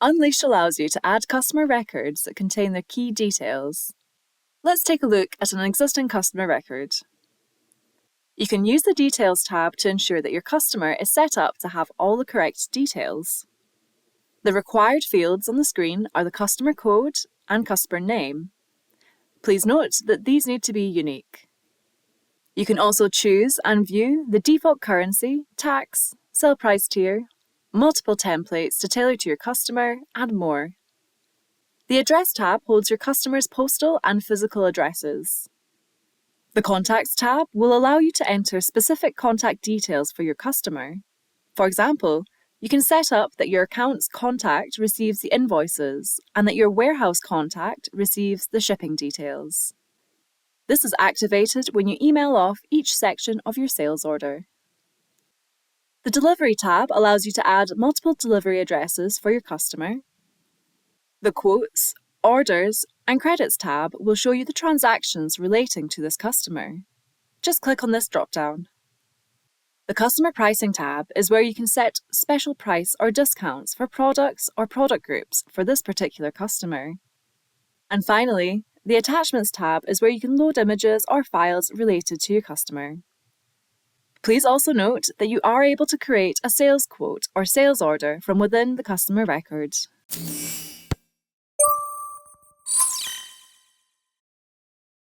Unleashed allows you to add customer records that contain their key details. Let's take a look at an existing customer record. You can use the Details tab to ensure that your customer is set up to have all the correct details. The required fields on the screen are the customer code and customer name. Please note that these need to be unique. You can also choose and view the default currency, tax, sell price tier, multiple templates to tailor to your customer, and more. The Address tab holds your customer's postal and physical addresses. The Contacts tab will allow you to enter specific contact details for your customer. For example, you can set up that your account's contact receives the invoices and that your warehouse contact receives the shipping details. This is activated when you email off each section of your sales order. The Delivery tab allows you to add multiple delivery addresses for your customer. The Quotes, Orders, and Credits tab will show you the transactions relating to this customer. Just click on this drop-down. The Customer Pricing tab is where you can set special price or discounts for products or product groups for this particular customer. And finally, the Attachments tab is where you can load images or files related to your customer. Please also note that you are able to create a sales quote or sales order from within the customer record.